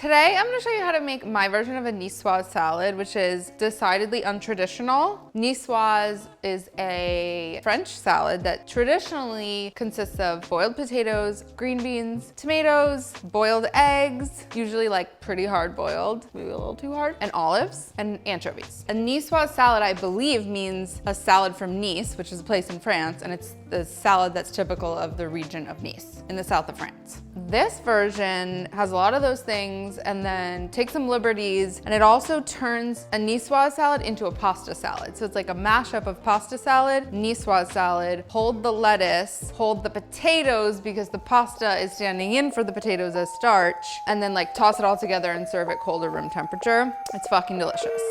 Today, I'm gonna show you how to make my version of a Niçoise salad, which is decidedly untraditional. Niçoise is a French salad that traditionally consists of boiled potatoes, green beans, tomatoes, boiled eggs, usually like pretty hard boiled, maybe a little too hard, and olives and anchovies. A Niçoise salad, I believe, means a salad from Nice, which is a place in France, and it's the salad that's typical of the region of Nice in the south of France. This version has a lot of those things and then takes some liberties, and it also turns a Niçoise salad into a pasta salad. So it's like a mashup of pasta salad, Niçoise salad, hold the lettuce, hold the potatoes because the pasta is standing in for the potatoes as starch, and then like toss it all together and serve it cold or room temperature. It's fucking delicious.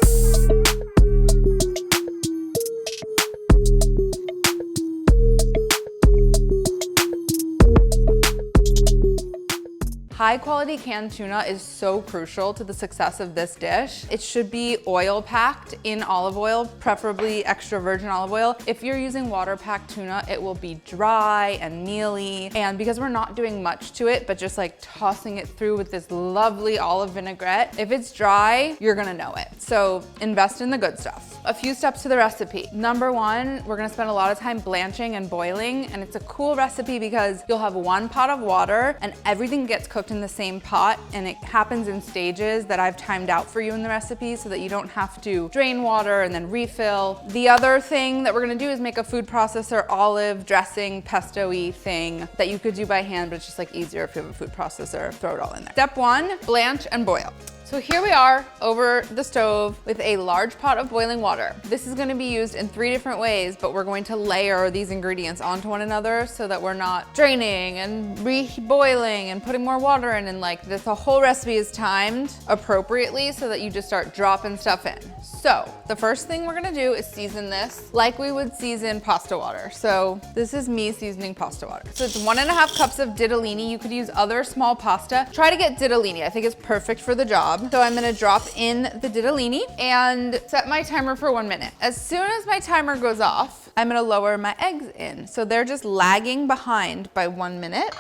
High quality canned tuna is so crucial to the success of this dish. It should be oil packed in olive oil, preferably extra virgin olive oil. If you're using water packed tuna, it will be dry and mealy. And because we're not doing much to it, but just like tossing it through with this lovely olive vinaigrette, if it's dry, you're gonna know it. So invest in the good stuff. A few steps to the recipe. Number one, we're gonna spend a lot of time blanching and boiling, and it's a cool recipe because you'll have one pot of water and everything gets cooked in the same pot, and it happens in stages that I've timed out for you in the recipe so that you don't have to drain water and then refill. The other thing that we're gonna do is make a food processor olive dressing pesto-y thing that you could do by hand, but it's just like easier if you have a food processor, throw it all in there. Step one, blanch and boil. So here we are over the stove with a large pot of boiling water. This is gonna be used in 3 different ways, but we're going to layer these ingredients onto one another so that we're not draining and re-boiling and putting more water in, and like this, the whole recipe is timed appropriately so that you just start dropping stuff in. So the first thing we're gonna do is season this like we would season pasta water. So this is me seasoning pasta water. So it's 1.5 cups of ditalini. You could use other small pasta. Try to get ditalini. I think it's perfect for the job. So I'm gonna drop in the ditalini and set my timer for 1 minute. As soon as my timer goes off, I'm gonna lower my eggs in. So they're just lagging behind by 1 minute.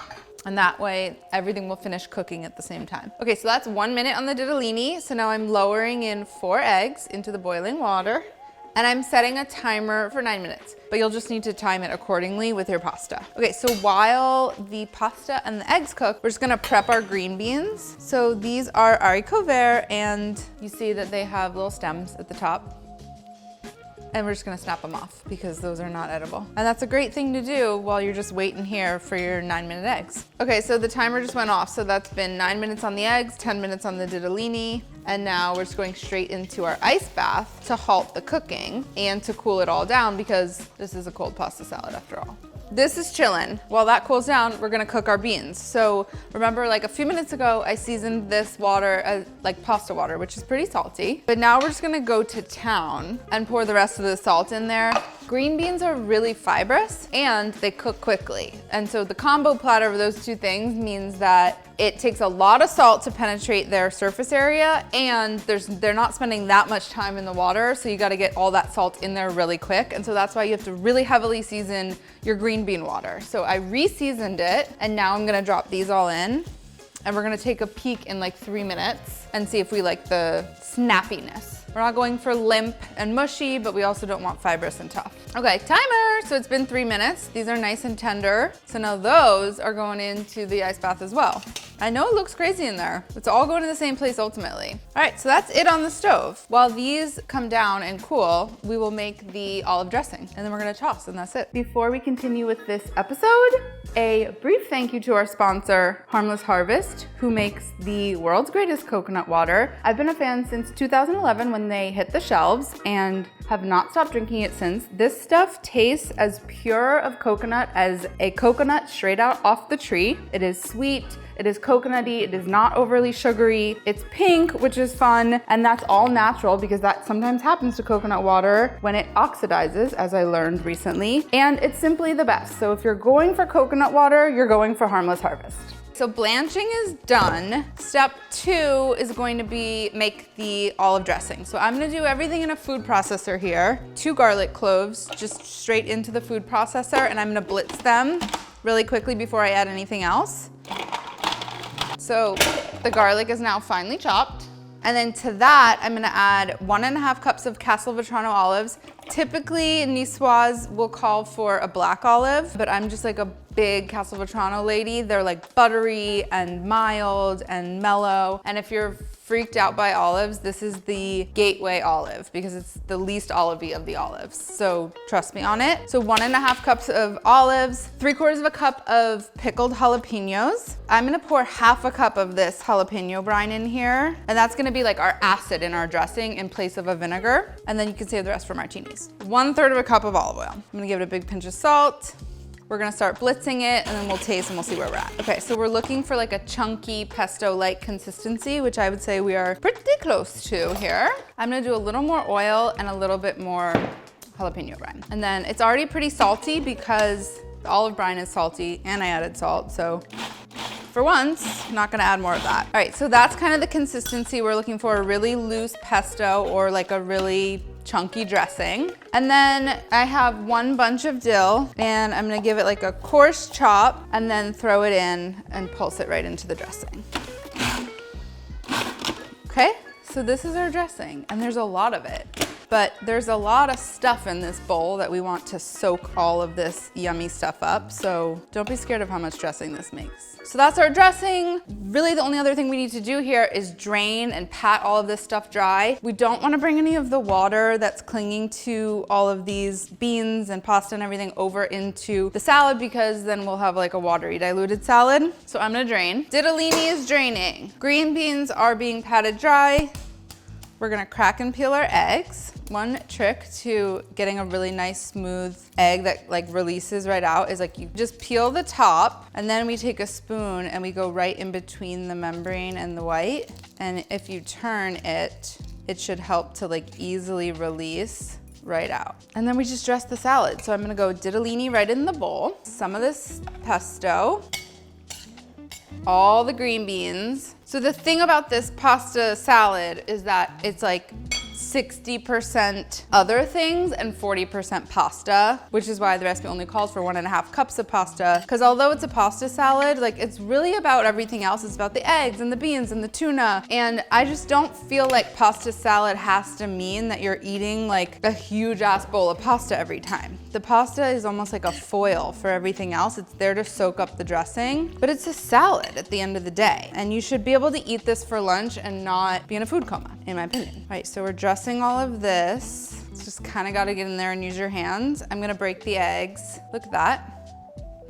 And that way everything will finish cooking at the same time. Okay, so that's 1 minute on the ditalini. So now I'm lowering in 4 eggs into the boiling water, and I'm setting a timer for 9 minutes, but you'll just need to time it accordingly with your pasta. Okay, so while the pasta and the eggs cook, we're just gonna prep our green beans. So these are haricots verts, and you see that they have little stems at the top. And we're just gonna snap them off because those are not edible. And that's a great thing to do while you're just waiting here for your 9-minute eggs. Okay, so the timer just went off. So that's been 9 minutes on the eggs, 10 minutes on the ditalini. And now we're just going straight into our ice bath to halt the cooking and to cool it all down because this is a cold pasta salad after all. This is chillin'. While that cools down, we're gonna cook our beans. So remember, like a few minutes ago, I seasoned this water as like pasta water, which is pretty salty. But now we're just gonna go to town and pour the rest of the salt in there. Green beans are really fibrous and they cook quickly. And so the combo platter of those two things means that it takes a lot of salt to penetrate their surface area, and they're not spending that much time in the water, so you gotta get all that salt in there really quick. And so that's why you have to really heavily season your green bean water. So I re-seasoned it, and now I'm gonna drop these all in, and we're gonna take a peek in like 3 minutes and see if we like the snappiness. We're not going for limp and mushy, but we also don't want fibrous and tough. Okay, timer. So it's been 3 minutes. These are nice and tender. So now those are going into the ice bath as well. I know it looks crazy in there. It's all going to the same place ultimately. All right, so that's it on the stove. While these come down and cool, we will make the olive dressing, and then we're gonna toss, and that's it. Before we continue with this episode, a brief thank you to our sponsor, Harmless Harvest, who makes the world's greatest coconut water. I've been a fan since 2011 when they hit the shelves and have not stopped drinking it since. This stuff tastes as pure of coconut as a coconut straight out off the tree. It is sweet, it is coconutty, it is not overly sugary. It's pink, which is fun, and that's all natural because that sometimes happens to coconut water when it oxidizes, as I learned recently, and it's simply the best. So if you're going for coconut water, you're going for Harmless Harvest. So blanching is done. Step 2 is going to be make the olive dressing. So I'm gonna do everything in a food processor here. 2 garlic cloves, just straight into the food processor, and I'm gonna blitz them really quickly before I add anything else. So The garlic is now finely chopped. And then to that, I'm gonna add 1.5 cups of Castelvetrano olives. Typically, Niçoise will call for a black olive, but I'm just like a big Castelvetrano lady. They're like buttery and mild and mellow. And if you're freaked out by olives, this is the gateway olive because it's the least olivey of the olives. So trust me on it. So 1.5 cups of olives, 3/4 cup of pickled jalapenos. I'm gonna pour 1/2 cup of this jalapeno brine in here. And that's gonna be like our acid in our dressing in place of a vinegar. And then you can save the rest for martinis. 1/3 cup of olive oil. I'm gonna give it a big pinch of salt. We're gonna start blitzing it and then we'll taste and we'll see where we're at. Okay, so we're looking for like a chunky pesto-like consistency, which I would say we are pretty close to here. I'm gonna do a little more oil and a little bit more jalapeno brine. And then it's already pretty salty because the olive brine is salty and I added salt, so for once, not gonna add more of that. All right, so that's kind of the consistency we're looking for, a really loose pesto or like a really chunky dressing. And then I have 1 bunch of dill and I'm gonna give it like a coarse chop and then throw it in and pulse it right into the dressing. Okay, so this is our dressing and there's a lot of it. But there's a lot of stuff in this bowl that we want to soak all of this yummy stuff up. So don't be scared of how much dressing this makes. So that's our dressing. Really the only other thing we need to do here is drain and pat all of this stuff dry. We don't want to bring any of the water that's clinging to all of these beans and pasta and everything over into the salad because then we'll have like a watery diluted salad. So I'm gonna drain. Ditalini is draining. Green beans are being patted dry. We're gonna crack and peel our eggs. One trick to getting a really nice smooth egg that like releases right out is like you just peel the top and then we take a spoon and we go right in between the membrane and the white. And if you turn it, it should help to like easily release right out. And then we just dress the salad. So I'm gonna go ditalini right in the bowl, some of this pesto, all the green beans. So the thing about this pasta salad is that it's like 60% other things and 40% pasta, which is why the recipe only calls for 1.5 cups of pasta. Because although it's a pasta salad, like it's really about everything else. It's about the eggs and the beans and the tuna. And I just don't feel like pasta salad has to mean that you're eating like a huge ass bowl of pasta every time. The pasta is almost like a foil for everything else. It's there to soak up the dressing, but it's a salad at the end of the day. And you should be able to eat this for lunch and not be in a food coma, in my opinion. All right, so we're dressing all of this. It's just kind of got to get in there and use your hands. I'm gonna break the eggs. Look at that.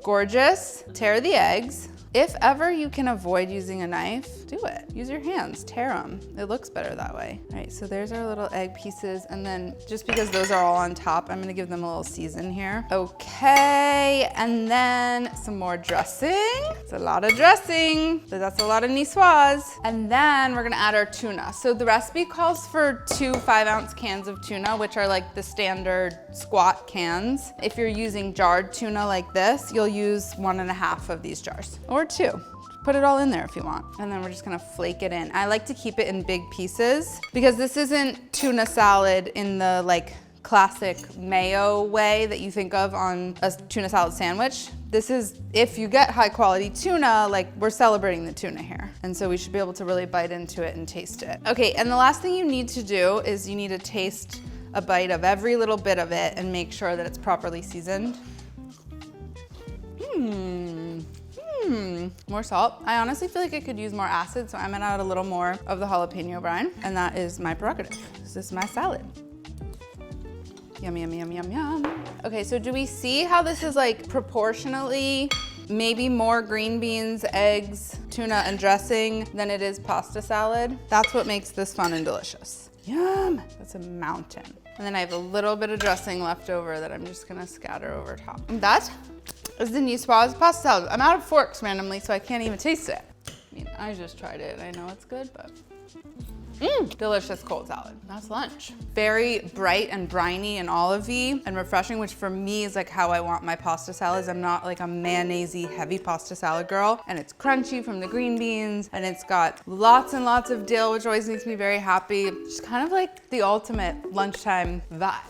Gorgeous. Tear the eggs. If ever you can avoid using a knife, do it. Use your hands, tear them. It looks better that way. All right, so there's our little egg pieces. And then just because those are all on top, I'm gonna give them a little season here. Okay, and then some more dressing. It's a lot of dressing, but that's a lot of Niçoise. And then we're gonna add our tuna. So the recipe calls for 2 5-ounce cans of tuna, which are like the standard squat cans. If you're using jarred tuna like this, you'll use 1.5 of these jars, or 2. Put it all in there if you want. And then we're just gonna flake it in. I like to keep it in big pieces because this isn't tuna salad in the like classic mayo way that you think of on a tuna salad sandwich. This is, if you get high quality tuna, like we're celebrating the tuna here. And so we should be able to really bite into it and taste it. Okay, and the last thing you need to do is you need to taste a bite of every little bit of it and make sure that it's properly seasoned. More salt. I honestly feel like I could use more acid, so I'm gonna add a little more of the jalapeno brine, and that is my prerogative. This is my salad. Yum, yum, yum, yum, yum. Okay, so do we see how this is like proportionally maybe more green beans, eggs, tuna, and dressing than it is pasta salad? That's what makes this fun and delicious. Yum, that's a mountain. And then I have a little bit of dressing left over that I'm just gonna scatter over top. And that is the Niçoise pasta salad. I'm out of forks randomly, so I can't even taste it. I mean, I just tried it. I know it's good, but delicious cold salad. That's lunch. Very bright and briny and olivey and refreshing, which for me is like how I want my pasta salads. I'm not like a mayonnaise-y heavy pasta salad girl. And it's crunchy from the green beans, and it's got lots and lots of dill, which always makes me very happy. Just kind of like the ultimate lunchtime vibe.